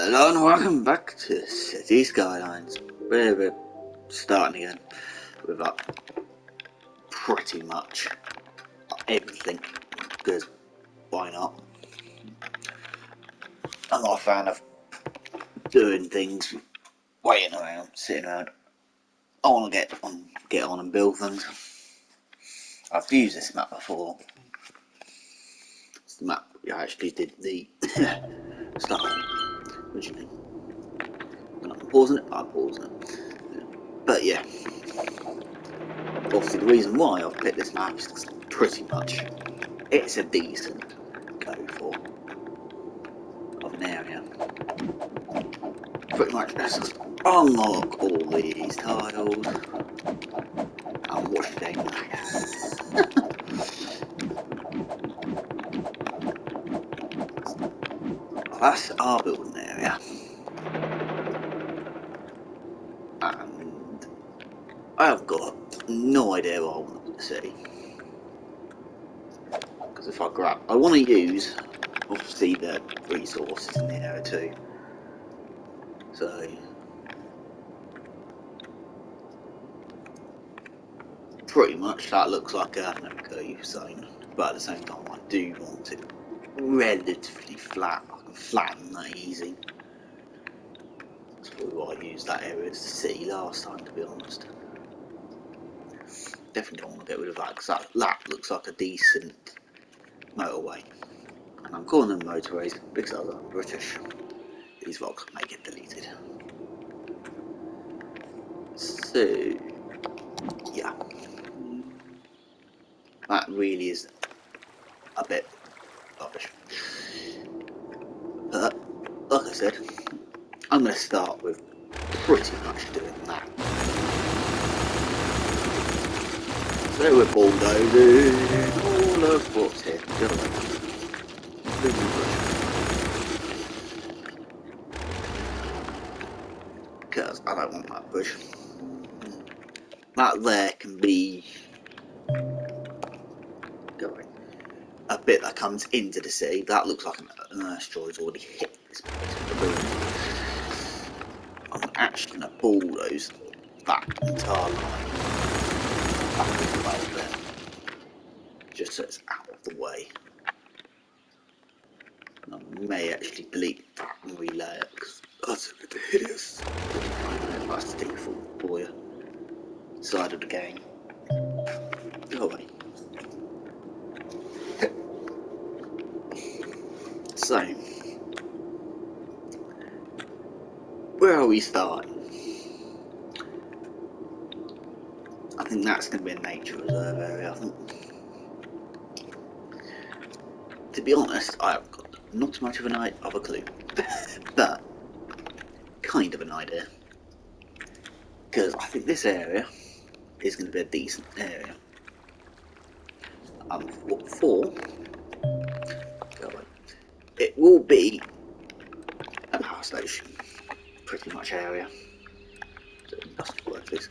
Hello and welcome back to City Skylines. We're starting again with pretty much everything, because why not? I'm not a fan of doing things, waiting around, sitting around. I want to get on and build things. I've used this map before. It's the map we actually did the stuff on originally. I'm not pausing it, I'm pausing it. But yeah, obviously the reason why I've picked this map is because pretty much it's a decent go for of an area. Pretty much let's just unlock all these tiles and watch the game like. That's our building area, and I've got no idea what I want to see, because if I want to use obviously the resources in the area too, so pretty much that looks like a no-go zone, but at the same time I do want it relatively flat. I can flatten that easy. That's probably why I used that area as the city last time, to be honest. Definitely don't want to get rid of that, because that looks like a decent motorway. And I'm calling them motorways because I'm British. These vlogs may get deleted. So, yeah. That really is a bit rubbish. But, like I said, I'm going to start with pretty much doing that. So we're bulldozing all of what's here. Because I don't want that bush. That there can be going. A bit that comes into the city. That looks like an asteroid's already hit this place. I'm actually going to bulldoze that entire line back there, just so it's out of the way. And I may actually delete that and relay it, because that's a bit hideous. That's the default for you. Side of the game. Go away. So, where are we starting? I think that's going to be a nature reserve area, I think. To be honest, I've got not much of a clue, but kind of an idea. Because I think this area is going to be a decent area. What for? It will be a power station, pretty much area. So industrial workers.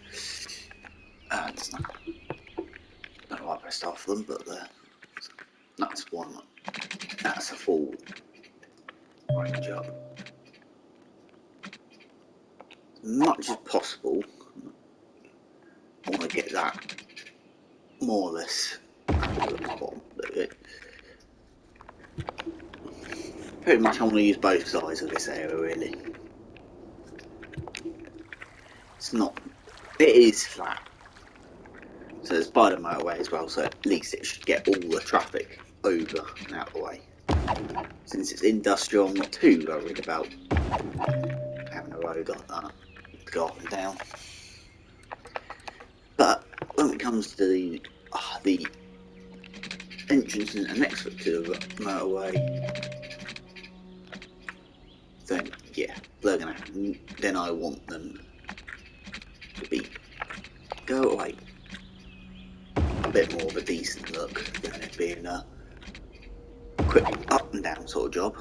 And I don't know why I pressed off them, but that's one. That's a full range up. As much as possible, I want to get that more or less at the bottom. Pretty much I want to use both sides of this area, really. It is flat. So there's by the motorway as well, so at least it should get all the traffic over and out of the way. Since it's industrial, I'm not too worried about having a road like that to go up and down. But when it comes to the entrance and exit to the motorway, then yeah, they're gonna. Then I want them to go away. A bit more of a decent look than it being a quick up and down sort of job.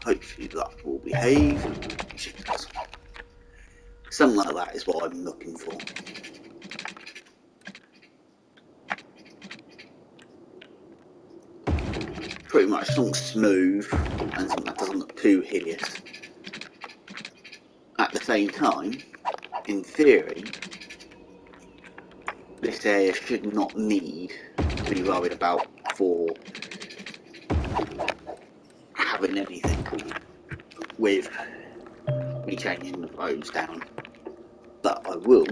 Hopefully that will behave. Something like that is what I'm looking for. pretty much something smooth and something that doesn't look too hideous. At the same time, in theory, this area should not need to be worried about for having anything with me changing the roads down. But I will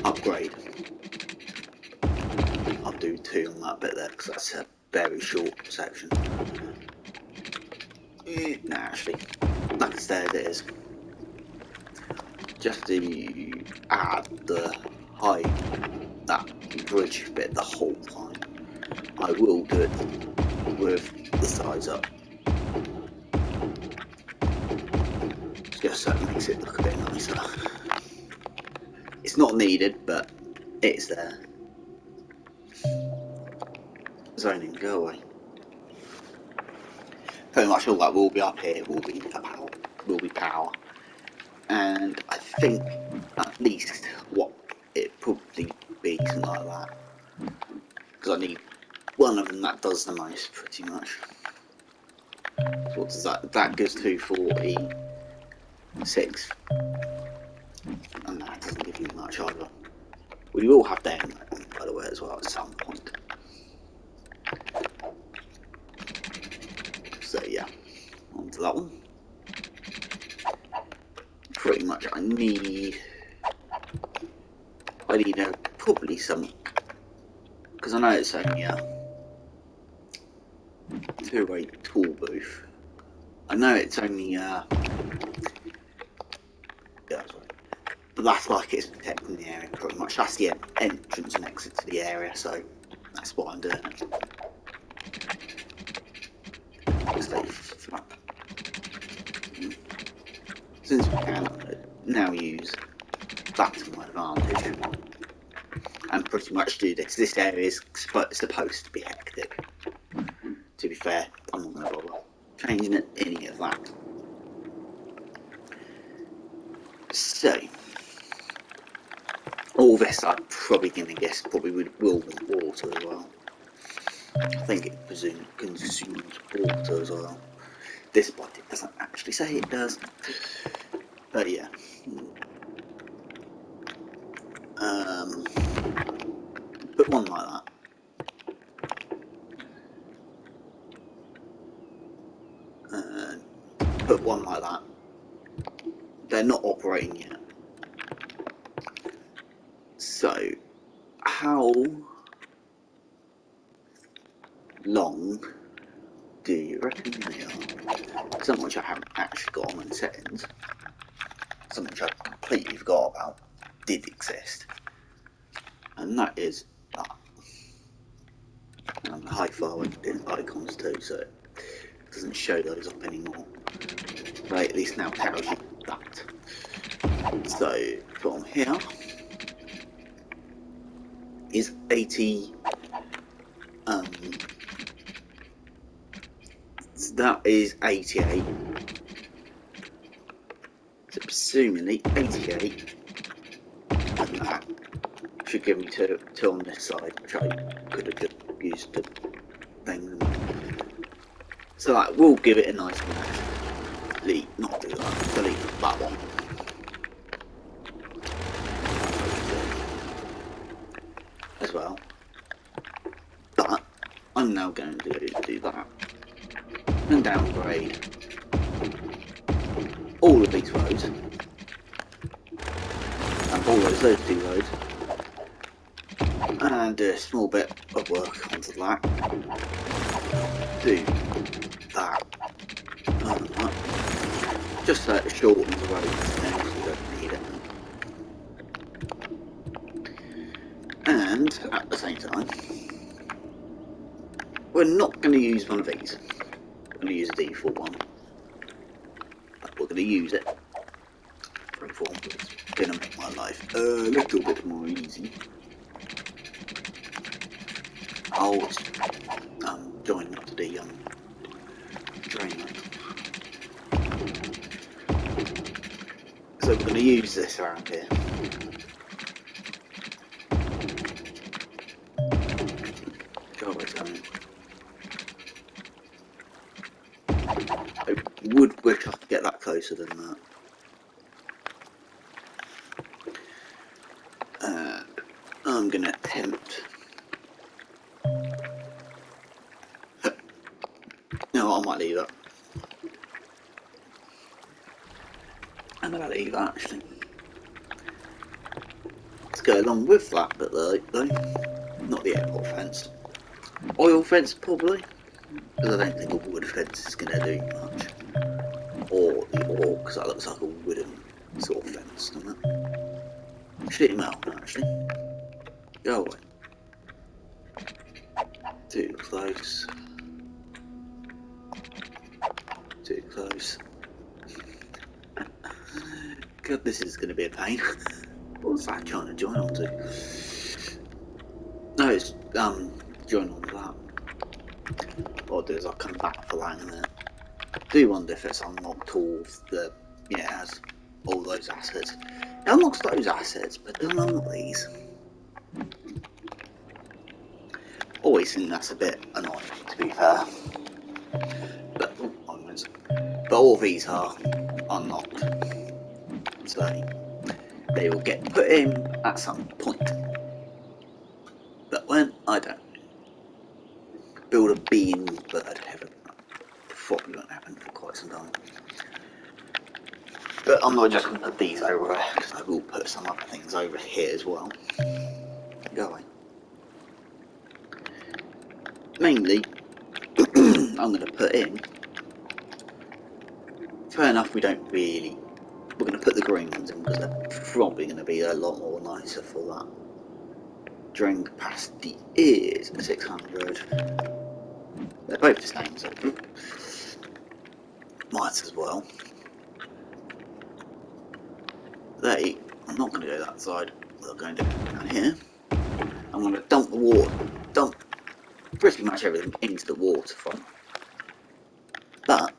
upgrade. I'll do 2 on that bit there because that's a very short section. Nah, actually, that can stay as it is. Just to add the height, that bridge bit the whole time, I will do it with the sides up. Just so it makes it look a bit nicer. It's not needed, but it's there. Zoning, go away. Pretty much all that will be up here will be power. And I think at least what it probably be something like that. Because I need one of them that does the most, pretty much. So what does that? That goes 246. And that doesn't give you much either. We will have them, by the way, as well at some point. So yeah, on to that one. Pretty much I need probably some, because I know it's only a 2-way tool booth. I know it's only yeah, that's right. But that's like it's protecting the area pretty much. That's the entrance and exit to the area, so that's what I'm doing. Stay flat. Since we can now use that to my advantage and pretty much do this. This area is supposed to be hectic. To be fair, I'm not going to bother changing any of that. So, all this I'm probably going to guess will want water as well. I think it consumes water as well. This bot it doesn't actually say it does. But yeah. Put one like that. Put one like that. They're not operating yet. So, how long do you reckon they are? Something which I haven't actually got on in settings. Something which I completely forgot about did exist. And that is that. And high far icons too, so it doesn't show those up anymore. But at least now tells you that. So from here is 80. So that is 88. So presumably 88, and that should give me two on this side, which I could have just used the thing. So that will give it a nice match. Not do that, delete that one. As well. But I'm now going to do that and downgrade all of these roads and those 2 roads and do a small bit of work onto that. Do that and that. Just so it shortens the road now, so you don't need it. And at the same time, we're not going to use one of these. We're going to use a default one. But we're going to use it. Freeform. It's going to make my life a little bit more easy. I'll join up to the trainer. So we're going to use this around here. God, where's going? I would wish I could get that closer than that. And I'm gonna attempt. No, I might leave that. I'm gonna leave that actually. Let's go along with that bit though. Not the airport fence. Oil fence probably, because I don't think a wood fence is gonna do much. Or the orc, because that looks like a wooden sort of fence, doesn't it? Shoot him out actually. Go away. Too close. Too close. God, this is going to be a pain. What's that trying to join onto? No, it's join on to that. What I'll do is I'll come back for that in a minute. I do wonder if it's unlocked all the, yeah, it has all those assets. It unlocks those assets, but doesn't unlock these. Always think that's a bit annoying, to be fair. But all these are unlocked, so they will get put in at some point. But when, I don't. Build a bee in bird heaven. Probably won't happen for quite some time. But I'm not just going to put these over there, because I will put some other things over here as well. Go away. Mainly, I'm going to put in. Fair enough, we don't really. We're going to put the green ones in because they're probably going to be a lot more nicer for that. Drain capacity is 600. They're both the same, so might as well. I'm not going to go that side. We're going to go down here. I'm going to dump the water, dump pretty much everything into the waterfront. But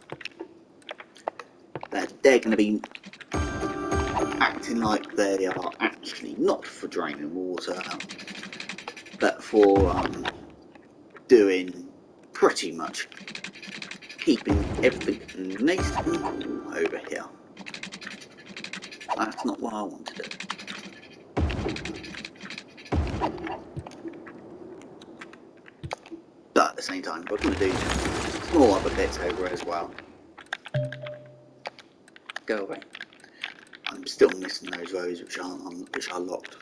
they're going to be acting like they are actually not for draining water, but for doing pretty much keeping everything nice and cool over here. That's not what I wanted to do. But at the same time, we're going to do small other bits over as well. Go away. I'm still missing those rows which are locked.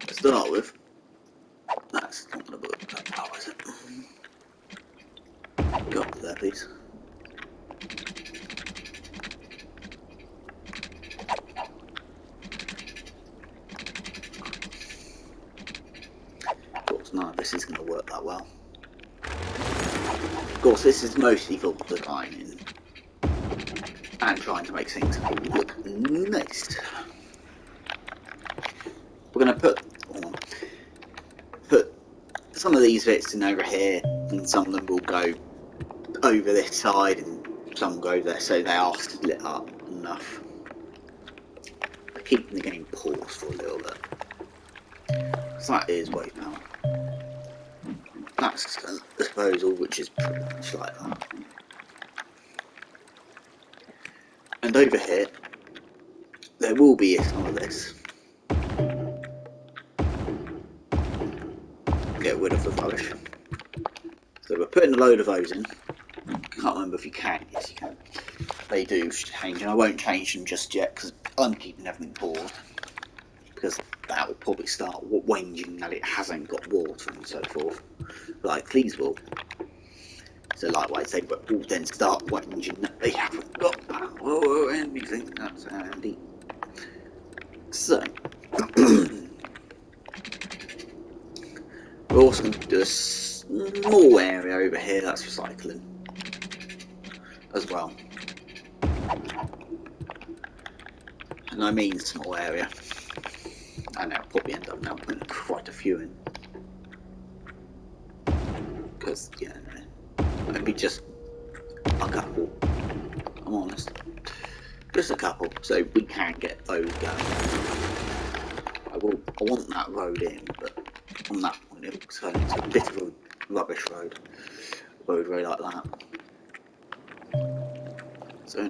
To start with, that's not going to work that well, is it? Go up there, please. Of course, none of this is going to work that well. Of course, this is mostly for designing and trying to make things look nice. We're going to put some of these bits in over here, and some of them will go over this side, and some will go there, so they are split up enough. Keeping the game paused for a little bit. So that is way power. That's a disposal, which is pretty much like that. And over here, there will be some of this. Get rid of the rubbish. So we're putting a load of those in. Can't remember if you can. Yes, you can. They do change, and I won't change them just yet because I'm keeping everything paused. Because that will probably start whinging that it hasn't got water and so forth, like these will. So likewise, they will then start whinging that they haven't got power or anything. That's handy. So we're also going to do a small area over here that's recycling as well. And I mean small area. I know I'll probably end up now putting quite a few in. Because, yeah, no, maybe just a couple. I'm honest. Just a couple, so we can get those going. I I want that road in, but on that point it looks like it's a bit of a rubbish road. I would really like that. So,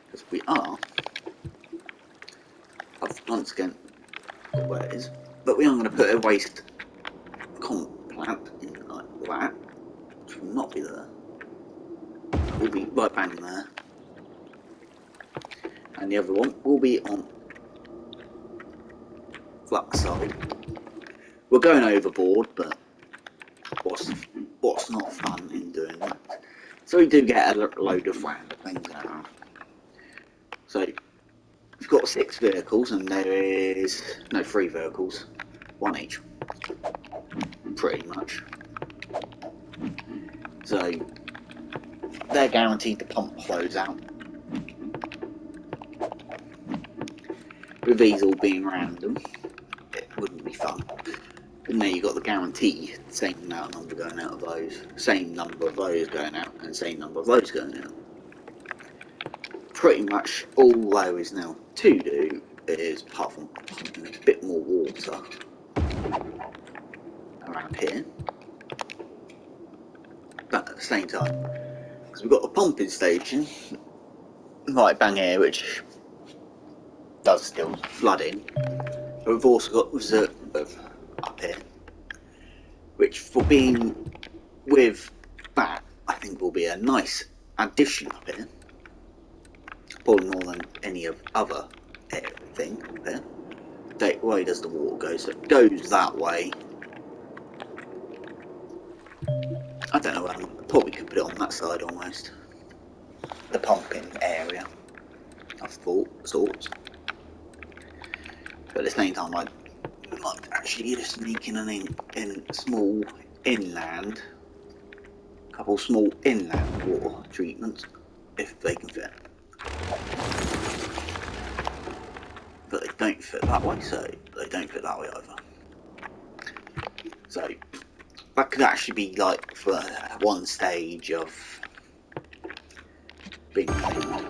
because we are, I've once again, where it is, but we are going to put a waste plant in like that, which will not be there. It will be right bang there. And the other one will be on that side. We're going overboard, but what's not fun in doing that? So we do get a load of random things around. So we've got 6 vehicles, and there is no 3 vehicles, 1 each, pretty much. So they're guaranteed to pump loads out. With these all being random, it wouldn't be fun. And there you got the guarantee, same amount of number going out of those, same number of those going out, and same number of those going out. Pretty much all there is now to do is, apart from pumping a bit more water around here, but at the same time, because we've got a pumping station right bang here, which does still flood in, but we've also got reserve up here, which for being with that, I think will be a nice addition up here, probably more than any of other thing up here. That way does the water go, so it goes that way. I don't know, I probably could put it on that side almost. The pumping area, I've thought. But at the same time, I'd like to actually just sneak in in small inland, couple small inland water treatments, if they can fit. But they don't fit that way, so they don't fit that way either. So that could actually be like for one stage of being cleaned.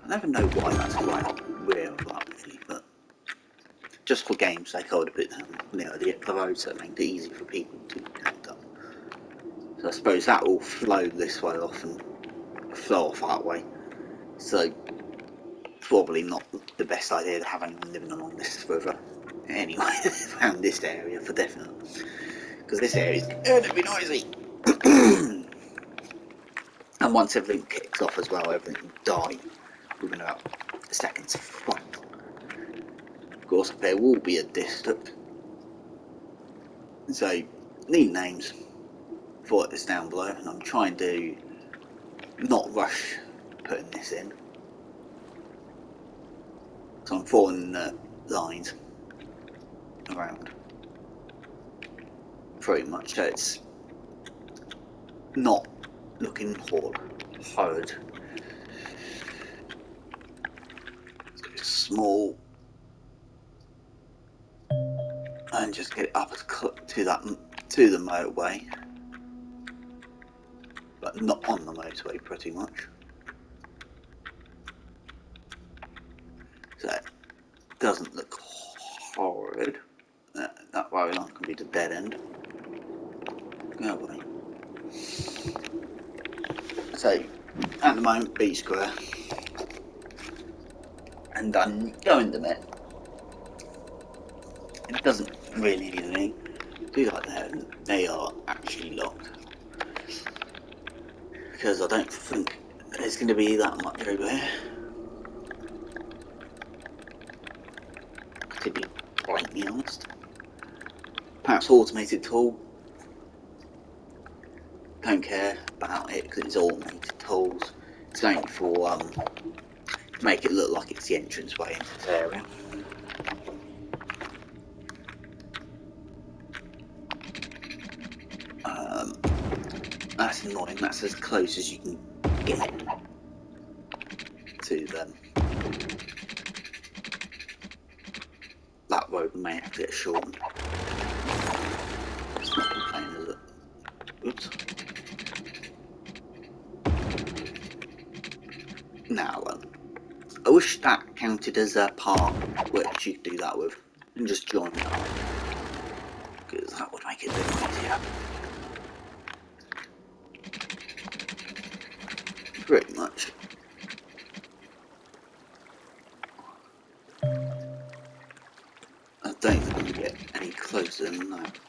I never know why that's quite real about really, but just for game's sake, I would have put down the road so it made it easy for people to connect up. So I suppose that will flow this way off and flow off that way. So probably not the best idea to have anyone living along this river. Anyway, around this area for definite, because this area is going to be noisy. And once everything kicks off as well, everything will die within about a second's flight. Of course, there will be a district, so need names for this down below, and I'm trying to not rush putting this in, so I'm following the lines around pretty much, so it's not looking horrid. So it's small, and just get it up to the motorway, but not on the motorway pretty much. So it doesn't look horrid. That road line can be the dead end. Go away. So at the moment B square, and I'm going to it. It doesn't really need anything. Do like that. They are actually locked, because I don't think there's going to be that much over here. To be brightly honest, perhaps automated tool. Don't care about it because it's automated tools. It's going for to make it look like it's the entranceway into this area. That's annoying. That's as close as you can get to them. That road may have to get shortened. It's not complaining, is it? Oops. Now, I wish that counted as a part, which you could do that with, and just join it up, because that would make it a bit more easier. Pretty much. I don't think I'm going to get any closer than that.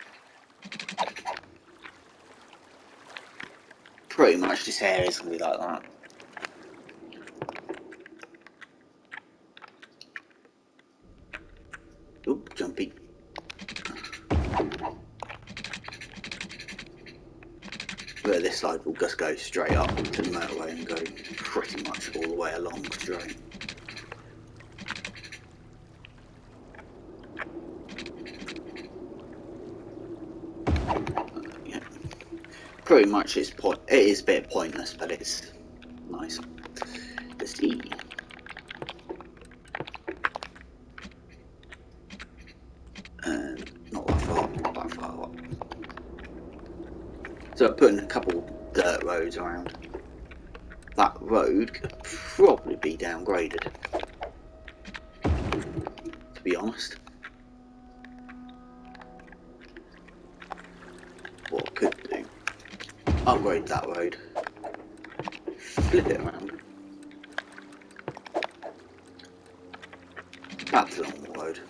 Pretty much this area is going to be like that. Oop, jumpy. But this side will just go straight up to the motorway and go pretty much all the way along straight. Yeah. Pretty much it is a bit pointless, but it's nice to see. Not that far up. So I'm putting a couple dirt roads around. That road could probably be downgraded, to be honest. What I could do, upgrade that road, flip it around, back to the normal road,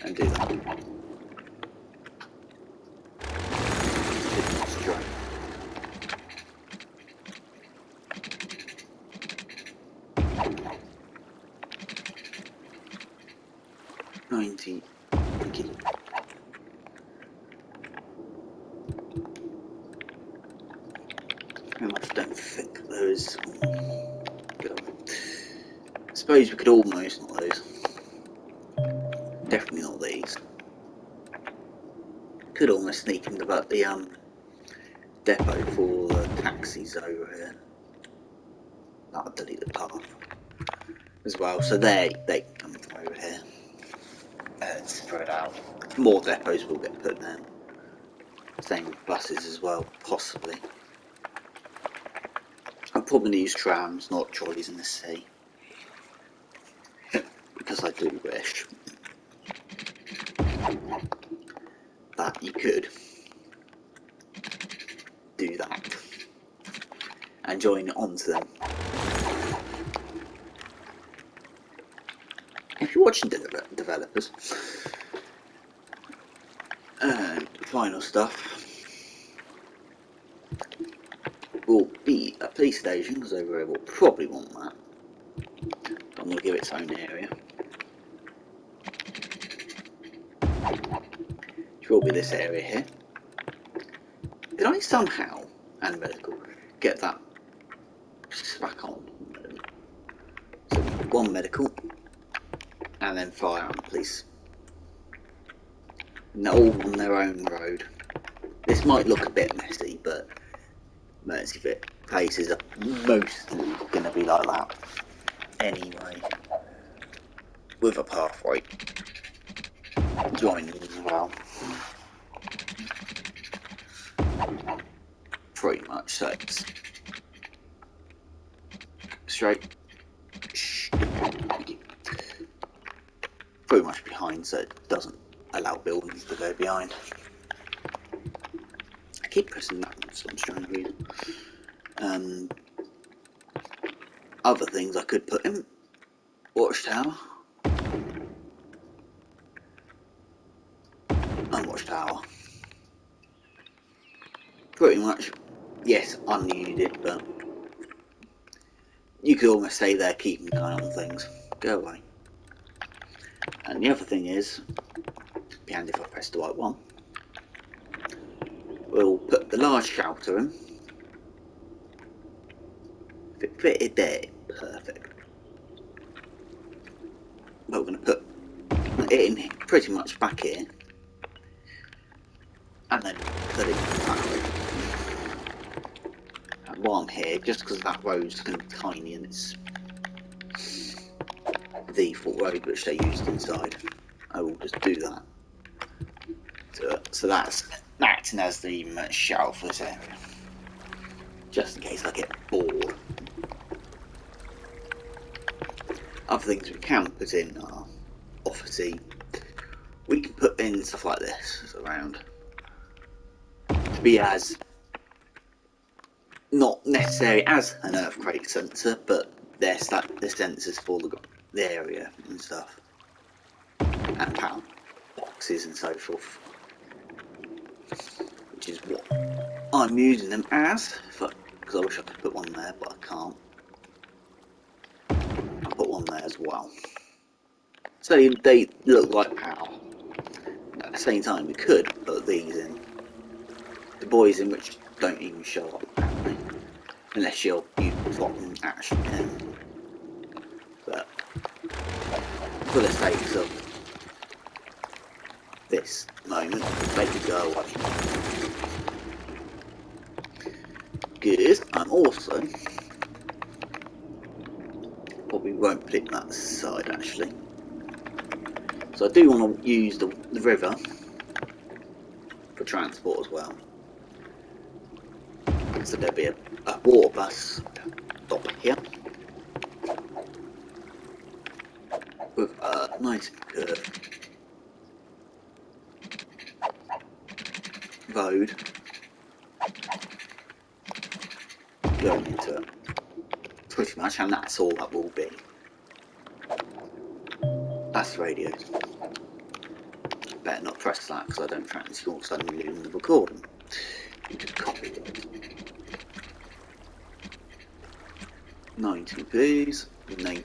and do that. Straight. Okay. Very much don't think there is. I suppose we could almost not those. Definitely not these. Could almost sneak into the depot for the taxis over here. That'll delete the path as well. So they can come from over here. Spread out. More depots will get put down. Same with buses as well, possibly. I'll probably use trams, not trolleys in the sea. Because I do wish that you could do that and join it onto them. If you're watching developers, final stuff will be a police station, because over here we'll probably want that. I'm going to give it its own area. Which will be this area here. Did I somehow, and medical, get that back on? So one medical, and then fire and police. And they're all on their own road. This might look a bit messy, but emergency places are mostly going to be like that anyway, with a pathway joining as well. Pretty much, so it's straight, pretty much behind, so it doesn't allow buildings to go behind. I keep pressing that for some strange reason. Other things I could put in: watchtower, and watchtower. Pretty much, yes, unneeded, but you could almost say they're keeping an eye on things. Go away. And the other thing is, it'd be handy if I press the right one. We'll put the large shelter in. If it fitted there, perfect. But we're going to put it in pretty much back here, and then put it that way. And while I'm here, just because that road's going to be tiny and it's the default road which they used inside, I will just do that. So that's acting as the shelter for this area, just in case I get bored. other things we can put in are, obviously, we can put in stuff like this around to be as, not necessarily as an earthquake sensor, but they're the sensors for the area and stuff, and power boxes and so forth, which is what I'm using them as, because I wish I could put one there, but I can't. I'll put one there as well. So they look like power. At the same time, we could put these in. The boys in which don't even show up, apparently. Unless you plot them actually in. But for the sakes of this moment, they could go away. Good. I'm also probably won't put it on that side actually. So I do want to use the river for transport as well. So there'll be a water bus stop here with a nice curved road going into it, pretty much, and that's all that will be. That's the radio. Better not press that because I don't fancy all suddenly losing the recording. You just copy it. 90 please. 90.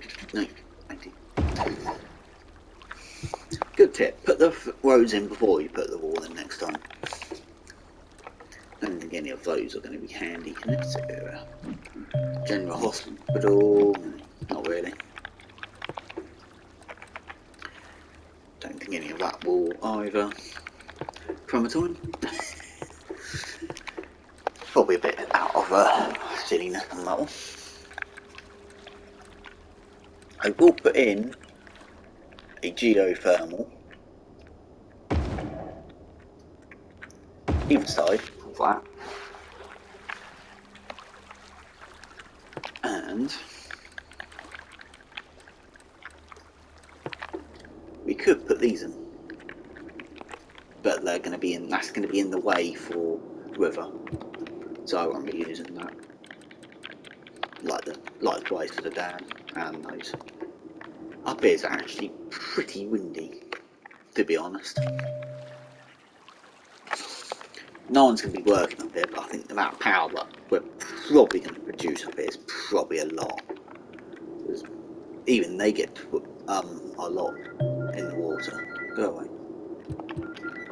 Good tip. Put the roads in before you put the wall in next time. I don't think any of those are going to be handy in this area. General Hospital, not really. Don't think any of that will either. Chromatine. Probably a bit out of silliness on that one. I will put in a geothermal either side of that, and we could put these in, but they're going to be in. That's going to be in the way for river, so I won't be using that. Likewise for the dam and those. Up here is actually pretty windy, to be honest. No one's going to be working up here, but I think the amount of power that we're probably going to produce up here is probably a lot. Even they get to put a lot in the water. Go away.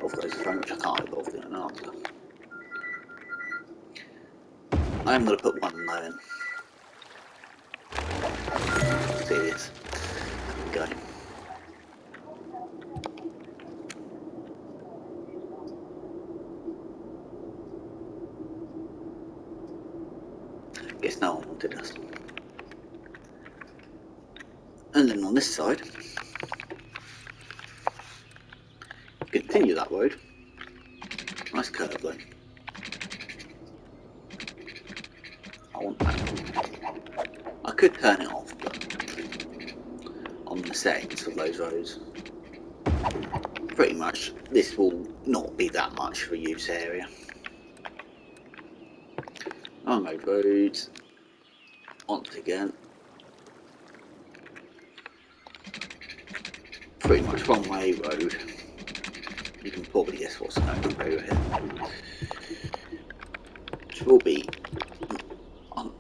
Of those phone, which I can't involve in an answer. I'm going to put one there in. Serious. There we go. Guess no one wanted us. And then on this side, continue that road. Nice curve though. I want that. I could turn it off, but on the settings for those roads, pretty much this will not be that much for use area. On those roads, once again, pretty much one way road. You can probably guess what's going on over here. Which will be on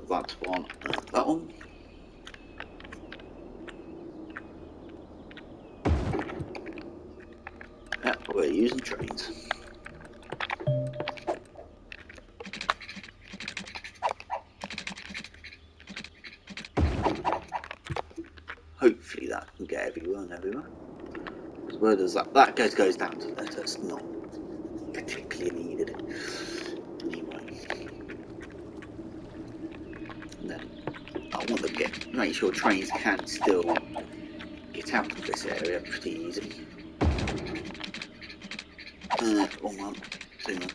that one, and that one. Yeah, we're using trains. Hopefully that can get everywhere and everywhere. Because where does that goes down to there, so it's not particularly needed. Anyway. And then I want to make sure trains can still get out of this area pretty easy. One month, 2 months.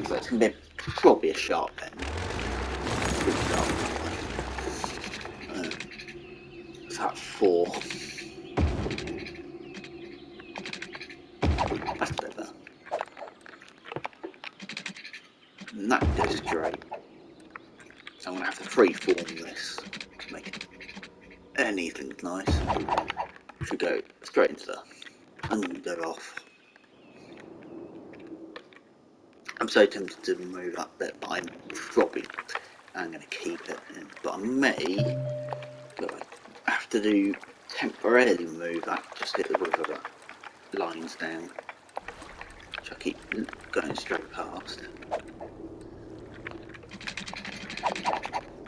So it's going to be probably a sharp bend. Pretty sharp. So I'm going to have to freeform this to make it anything nice. Should go straight into the under off. I'm so tempted to remove that bit, but I'm going to keep it in. But I may have to do temporarily remove that, just get the river lines down, which I keep going straight past.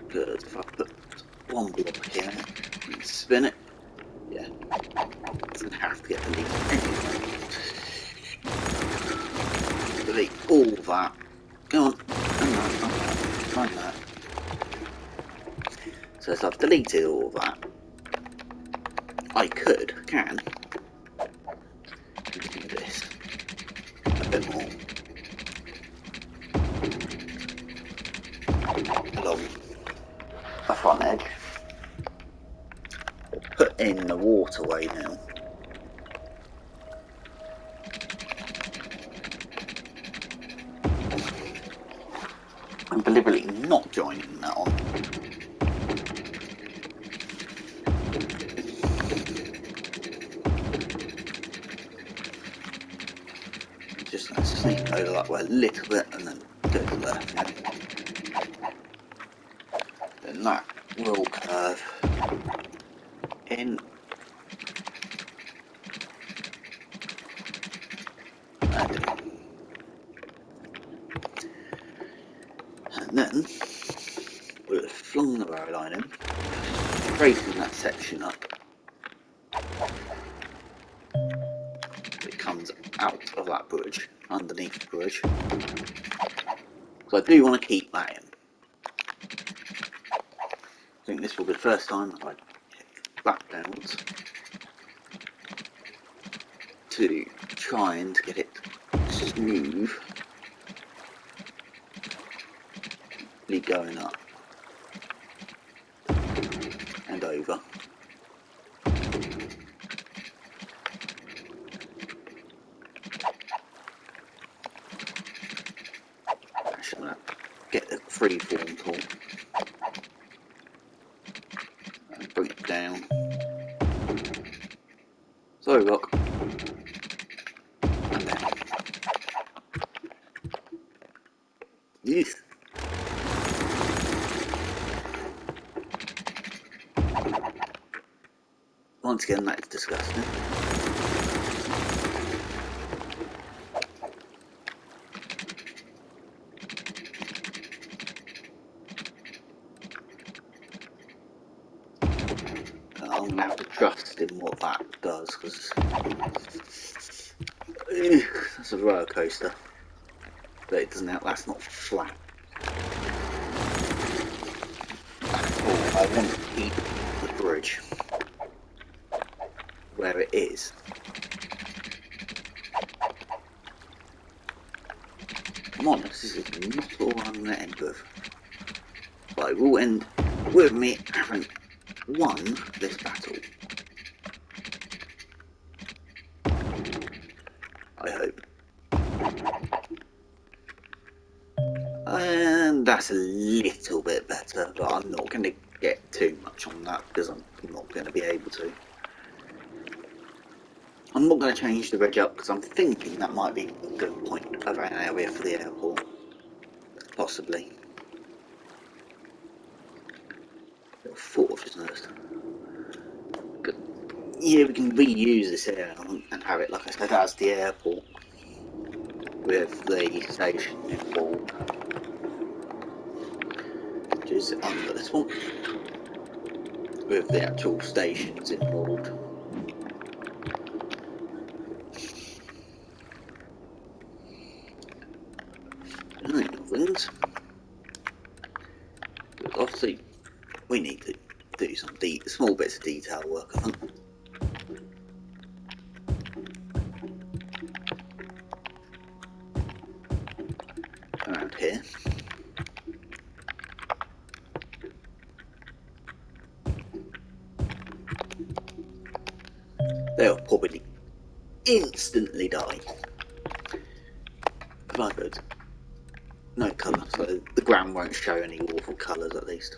Good. If I put one block here and spin it, yeah, it's going to have to get deleted anyway. Delete all that. Go on. Find that. So as I've deleted all that, I can continue this a bit more along the front edge. Put in the waterway now. I'm deliberately not joining that on. Just going to sneak over that way a little bit and then go to the left now. Then that will curve in. And then we'll have flung the row line in, tracing that section up. It comes out of that bridge, underneath the bridge. So I do want to keep that in. I think this will be the first time that I hit back downwards to try and get it smooth, going up and over. Actually, I'm going to get the freeform tool and bring it down. Sorry, rock. And down. Yes. Once again, that is disgusting. I'm going to have to trust in what that does, because that's a roller coaster. But it doesn't have, that's not flat. Oh, I want to keep the bridge where it is. Come on, this is not all I'm going to end with. But I will end with me having won this battle. I hope. And that's a little bit better, but I'm not going to get too much on that because I'm not going to be able to. I'm not going to change the bridge up because I'm thinking that might be a good point of an area for the airport. Possibly. Little fortress nest. Good. Yeah, we can reuse this area and have it, like I said, as the airport with the station involved, which is under this one, with the actual stations involved. Things. But obviously, we need to do some small bits of detail work, I think. Around here. They'll probably instantly die. If I could. No colour, so the ground won't show any awful colours at least.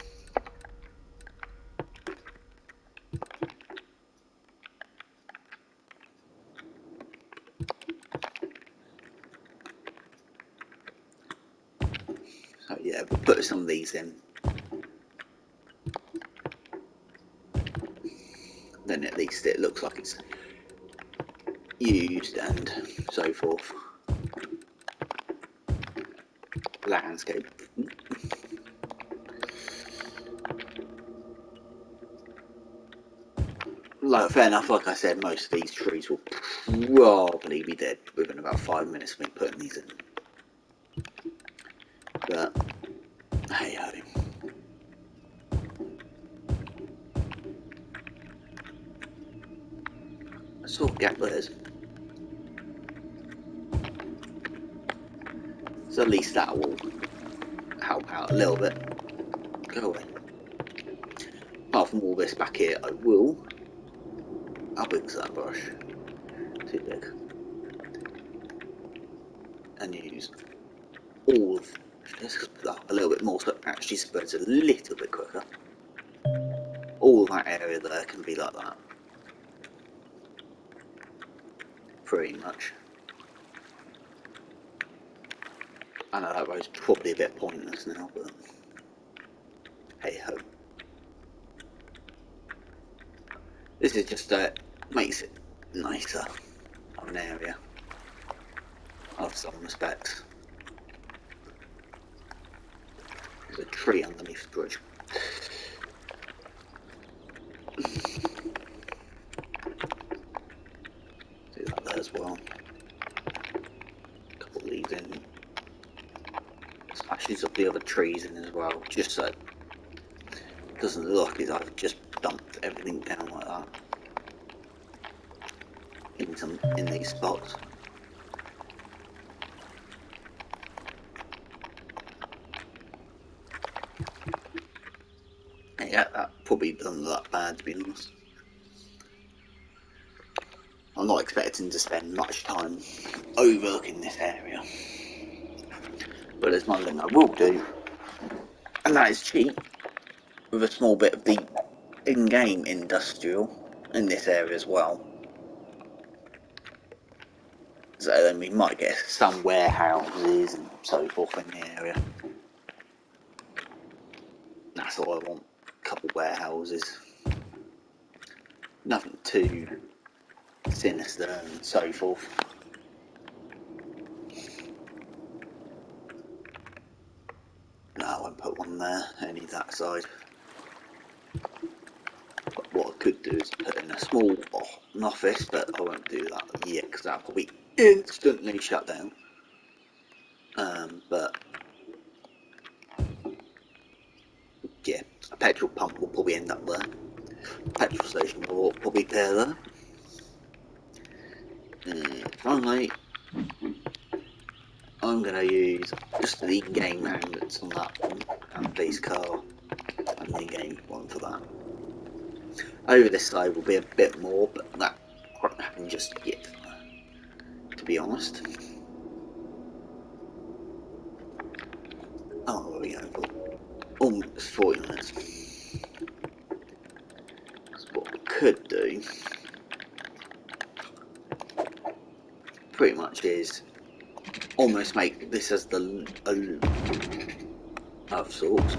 So yeah, we'll put some of these in. Then at least it looks like it's used and so forth. Landscape. Like, fair enough, like I said, most of these trees will probably be dead within about 5 minutes of me putting these in. But, hey ho. I saw gap layers. So at least that will help out a little bit. Go away. Apart from all this back here, I will. How big's that brush? Too big. And use all of this up a little bit more so it actually spreads a little bit quicker. All that area there can be like that. Pretty much. I know that road's probably a bit pointless now, but hey ho. This is just makes it nicer of an area of some respects. There's a tree underneath the bridge. Do that there as well. A couple of these in. Smashes up the other trees in as well, just so it doesn't look as I've just dumped everything down like that. In these spots. Yeah, that probably doesn't look that bad, to be honest. I'm not expecting to spend much time overlooking this area, but there's one thing I will do, and that is cheat with a small bit of the in-game industrial in this area as well. So then we might get some warehouses and so forth in the area. That's all I want, a couple warehouses. Nothing too sinister and so forth. No, I won't put one there, only that side. But what I could do is put in a small office, but I won't do that yet because that'll probably instantly shut down. But yeah, a petrol pump will probably end up there. Petrol station will probably be there. Finally, I'm going to use just the in-game magnets on that one, and base car, and the in-game one for that. Over this side will be a bit more, but that won't happen just yet, to be honest. Oh, what are we going for? Almost 40 minutes. That's what we could do. Pretty much is almost make this as the of sorts.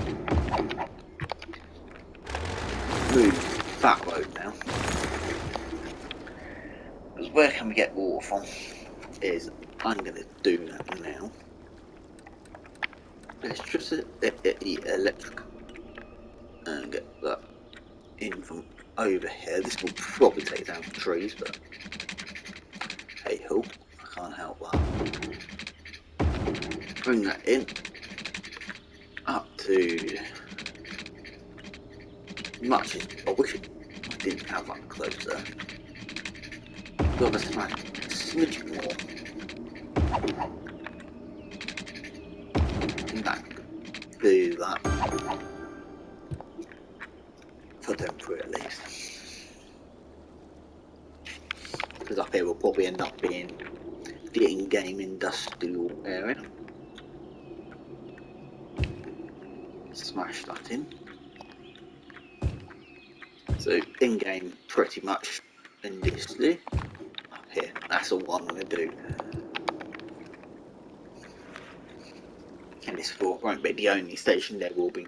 Move that road now. Because where can we get water from? Is I'm going to do that now. Electric, and get that in from over here. This will probably take down the trees, but hey ho, I can't help that. Bring that in up to much as I wish I didn't have that closer. Got to smash a smidge more. Do that for temporary at least, because up here will probably end up being the in-game industrial area. smash that in. So in-game, pretty much in this up here. That's all I'm going to do. And this floor won't be the only station. There will be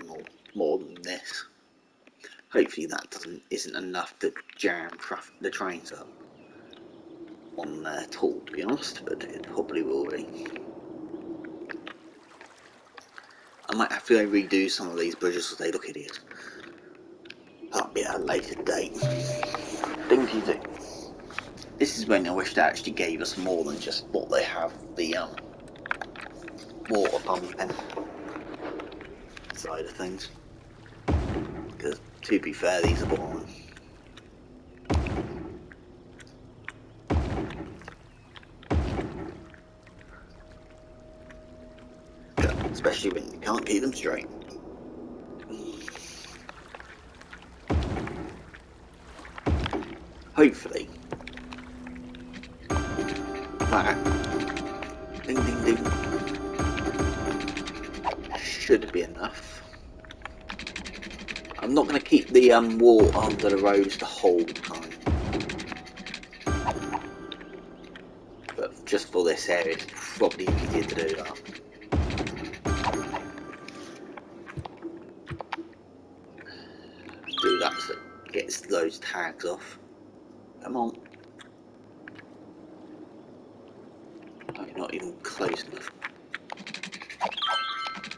more than this. Hopefully that isn't enough to jam the trains up on there at all, to be honest, but it probably will be. I might have to go redo some of these bridges because they look hideous. That'll be at a later date. Dinky do. This is when I wish they actually gave us more than just what they have, the water pumping side of things. Because to be fair, these are boring. Especially when you can't keep them straight. Hopefully that ding ding ding should be enough. I'm not going to keep the wall under the roads the whole time, but just for this area it's probably easier to do that. Do that so it gets those tags off. Come on. Oh, you're not even close enough.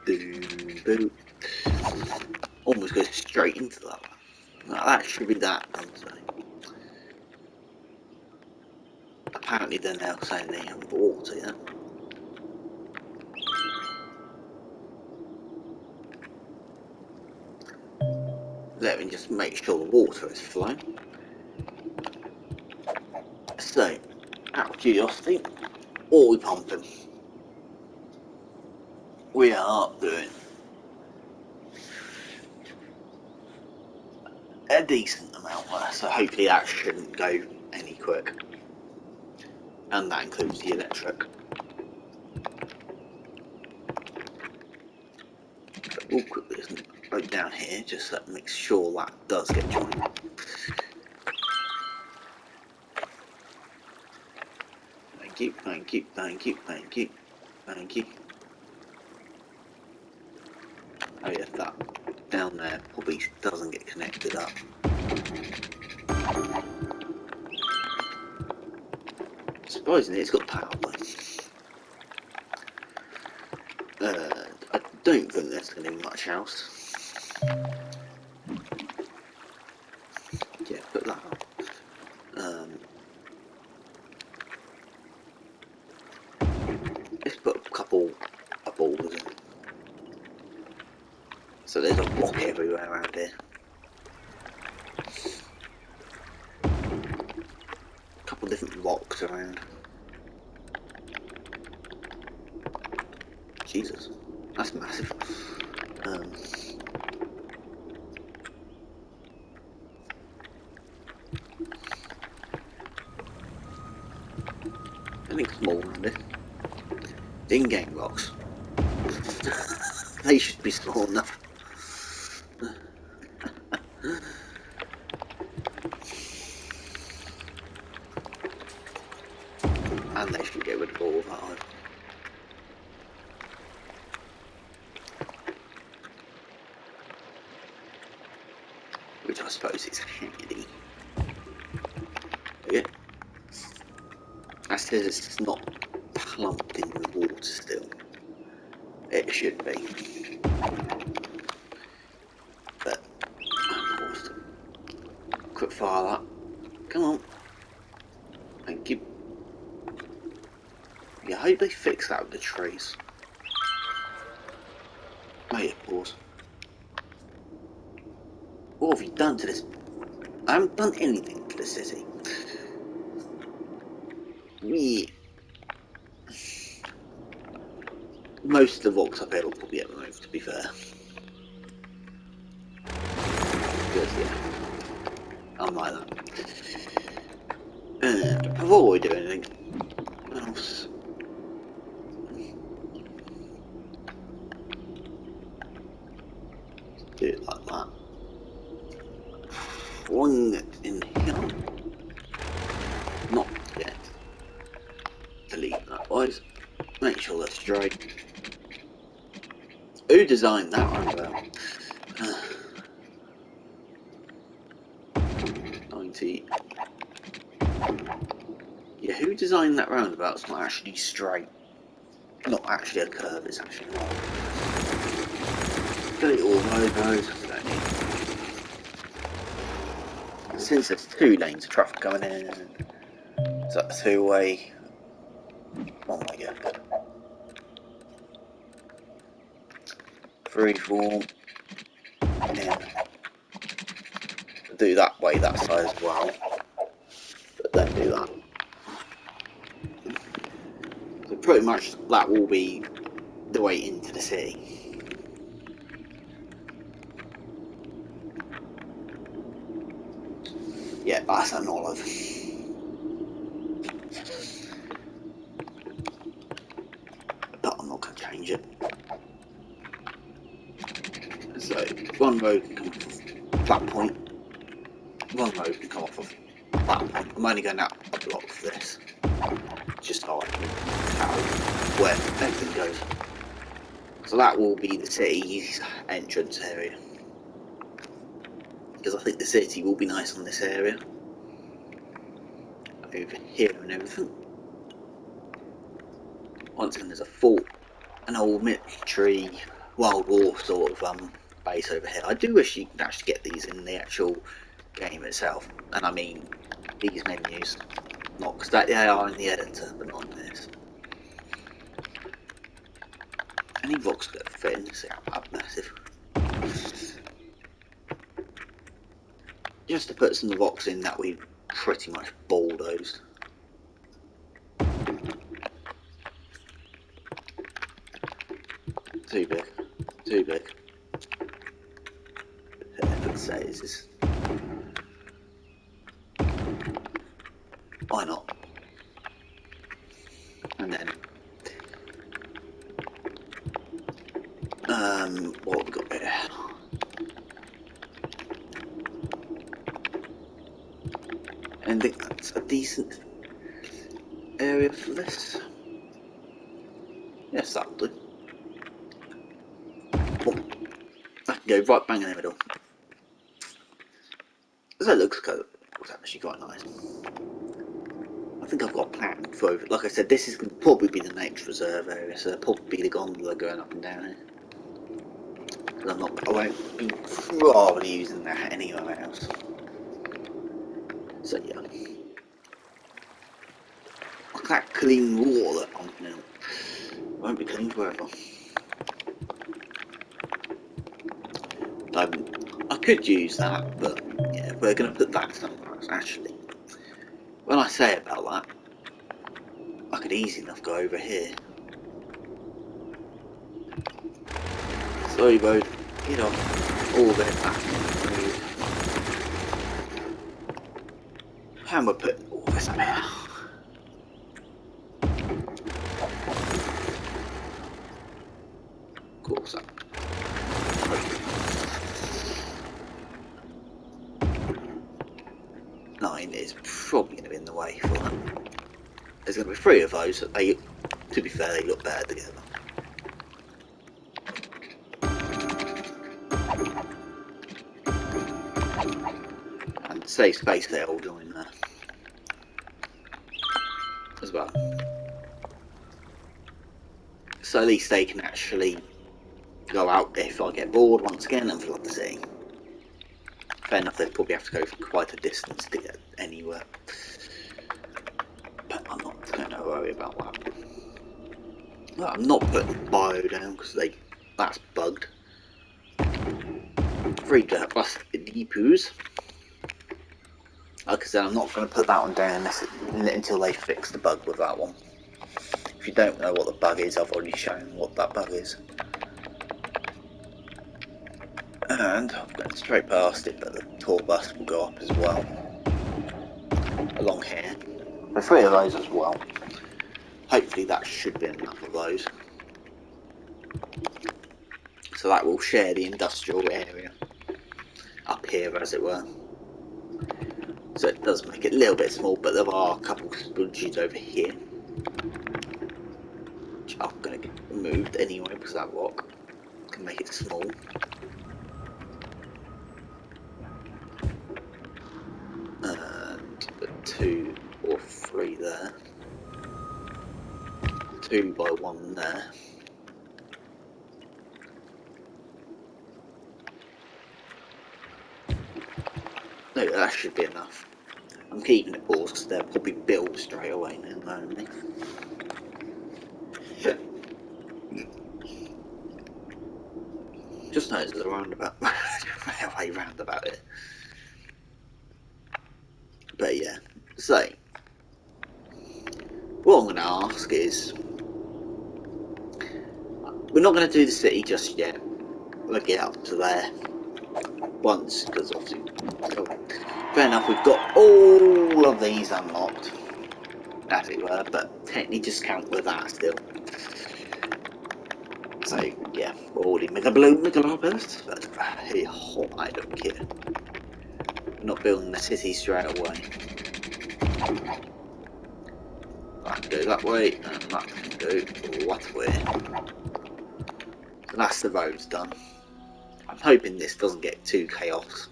Boom, boom. Almost goes straight into that one. Now, that should be that done today. Apparently they're now saying they have water, yeah? Let me just make sure the water is flowing. So, out of curiosity, what are we pumping? We are doing a decent amount there, so hopefully that shouldn't go any quick. And that includes the electric. But we'll quickly just go down here, just to make sure that does get joined. Thank you, thank you, thank you, thank you, thank you. Oh yeah, that down there probably doesn't get connected up. Surprisingly, it's got power though. I don't think there's going to be much else. Yeah, put that up. Let's put a couple of balls in. So there's a rock everywhere around here. A couple of different rocks around. Jesus, that's massive. Anything small around it. In-game rocks. They should be small enough. And they should get rid of all of that. Which I suppose is handy. Yeah. I said it's not plumped in the water still. It should be. But, of course, quick fire that. Come on. Thank you. Yeah, I hope they fix that with the trees. Oh yeah, pause. What have you done to this? I haven't done anything to the city. Most of the rocks up here will probably get removed, to be fair. Because, yeah, I'm like that. Before we do anything else, that. One in here. Not yet. Delete that, boys. Make sure that's straight. Who designed that roundabout? 90. Yeah, who designed that roundabout? It's not actually straight. Not actually a curve, it's actually not. Delete all those. Don't need. Since there's 2 lanes of traffic coming in, is that a 2-way? One way, yeah. Freeform. Yeah. Do that way, that side as well. But don't do that. So pretty much that will be the way into the city. Yeah, that's an olive. But I'm not going to change it. So one road can come off of that point. One road can come off of that point. I'm only going out a block for this. Just so I can tell where everything goes. So that will be the city's entrance area. Because I think the city will be nice on this area. Over here and everything. Once again, there's a fort, an old military World War sort of base over here. I do wish you could actually get these in the actual game itself, and I mean these menus, not because they are in the editor, but not in this. Any rocks that fit in this are massive. Just to put some of the rocks in that we pretty much bulldozed. Too big, too big. It says, why not? And then, what have we got here? And I think that's a decent area for this. Yes, that'll do. Boom. I can go right bang in the middle. So it looks good. It's actually quite nice. I think I've got a plan for, like I said, this is going to probably be the next reserve area, so it'll probably be the gondola going up and down here. Because I won't be probably using that anywhere else. So yeah. Look at that clean water that pumping out. Won't be clean forever. I could use that, but yeah, we're going to put that somewhere else. Actually, when I say about that, I could easy enough go over here. Sorry, road, get off all the way back. And we're putting all this up here. Of course, that. Line is probably going to be in the way for that. There's going to be 3 of those. They, to be fair, they look better together. And save space there, all join there as well. So at least they can actually go out if I get bored once again and flood the city. Fair enough, they'd probably have to go for quite a distance to get anywhere. But I'm not going to worry about that. Well, I'm not putting bio down because that's bugged. 3 dirt plus depots. Like I said, I'm not going to put that one down until they fix the bug with that one. If you don't know what the bug is, I've already shown what that bug is. And I'm going straight past it, but the tour bus will go up as well. Along here. There's 3 of those as well. Hopefully that should be enough of those. So that will share the industrial area. here, as it were. So it does make it a little bit small, but there are a couple of sponges over here, which I'm going to get removed anyway because that rock can make it small. And put 2 or 3 there. 2 by 1 there. No, that should be enough. I'm keeping it paused because they'll probably build straight away now, won't they? Just notice there's a roundabout. Railway roundabout it. But yeah, so what I'm going to ask is, we're not going to do the city just yet. We'll get up to there once, because obviously, fair enough, we've got all of these unlocked, as it were, but technically just count with that still. So yeah, we're already Mega Balloon, Mega Burst, but hey, I don't care. We're not building the city straight away. That can go that way, and that can go that way. So that's the roads done. I'm hoping this doesn't get too chaos.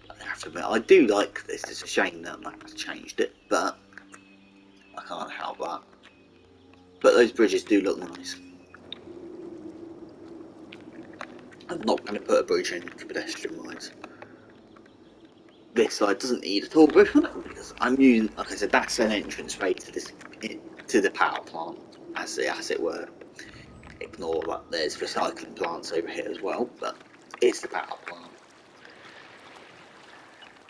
I have to admit, I do like this. It's a shame that I've changed it, but I can't help that. But those bridges do look nice. I'm not going to put a bridge in for pedestrian wise. This side doesn't need a tall bridge on it because I'm using, like I said, that's an entrance way to this, to the power plant, as it were. Ignore that there's recycling plants over here as well, but it's the power plant.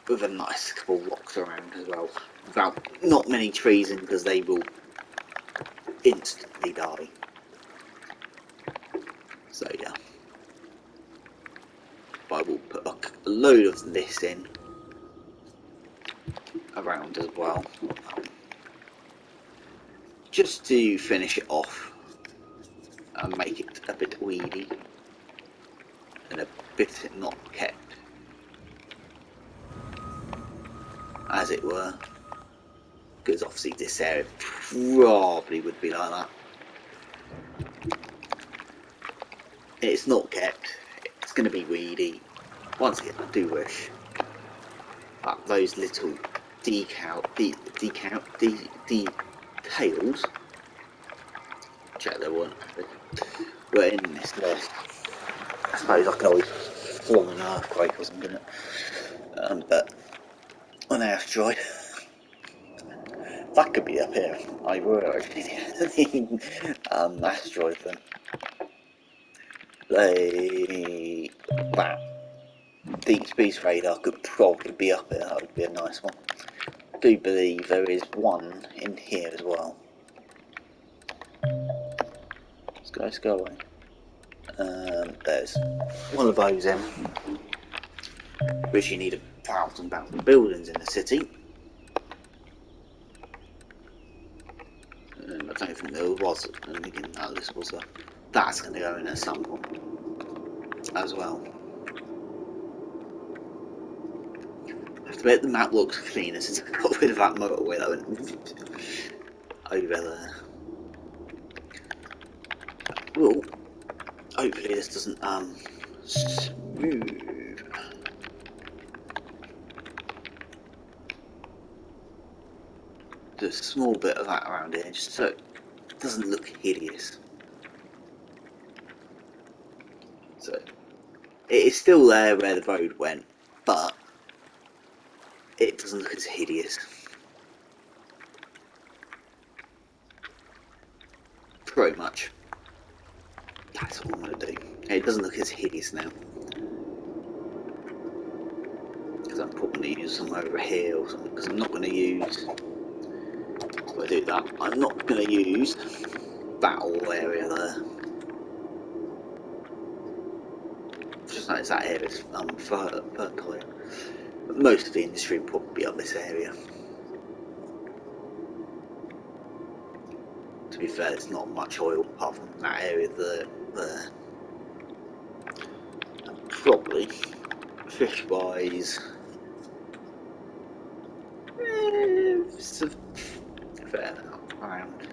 With a nice couple of rocks around as well. Without not many trees in because they will instantly die. So yeah. But I will put a load of this in around as well. Just to finish it off and make it a bit weedy and a bit not kept, as it were, because obviously this area probably would be like that. It's not kept, it's going to be weedy. Once again, I do wish that those little details, check they weren't, were in this list. I suppose I could always form an earthquake or something, but an asteroid. That could be up here. I were actually the asteroid then. That deep space radar could probably be up here. That would be a nice one. I do believe there is one in here as well. Let's go away. There's one of those in, which you need 1,000 buildings in the city. I don't think there was anything that this was that's going to go in at some point as well. I have to bet the map looks cleaner since I got rid of that motorway that went over there. Well, hopefully this doesn't smooth. Just a small bit of that around here, just so it doesn't look hideous. So it is still there where the road went, but it doesn't look as hideous. Pretty much. That's all I'm going to do. It doesn't look as hideous now. Because I'm probably going to use some over here or something. Because I'm not going to use... If I do that, I'm not going to use that whole area there. Just notice that area is fertile. But most of the industry will probably be up this area. To be fair, there's not much oil apart from that area there. And probably fish wise, it's a fair amount around.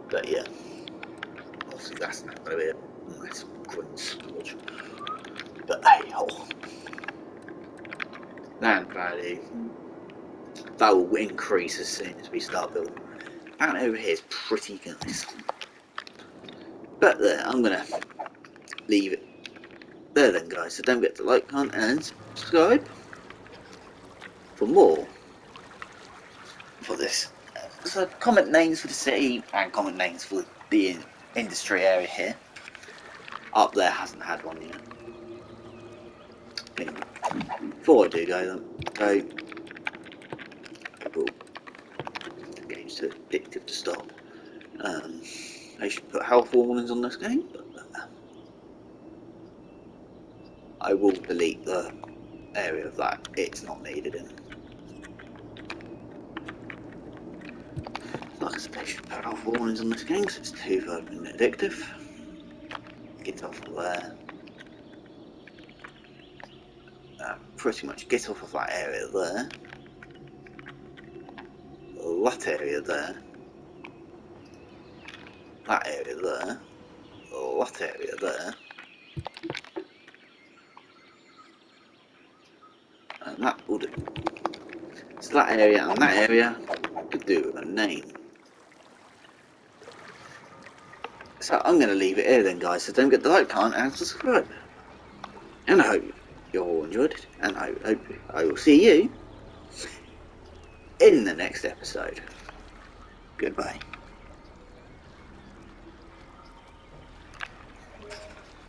But yeah, obviously that's not going to be a nice green splodge. But hey ho, land value, that will increase as soon as we start building. And over here is pretty nice. But there, I'm going to leave it there then, guys. So don't forget to like, comment and subscribe for more for this. So comment names for the city and comment names for the industry area here. Up there hasn't had one yet. Anyway, before I do go, oh, the game's too addictive to stop. I should put health warnings on this game, but I will delete the area of that it's not needed in. Like I said, I should put health warnings on this game because it's too fucking addictive. Get off of there. Pretty much get off of that area there. That area there. That area there. That area there. And that will do. So that area and that area could do with a name. So I'm going to leave it here then, guys. So don't forget to like, comment and subscribe. And I hope you all enjoyed it. And I hope I will see you in the next episode. Goodbye.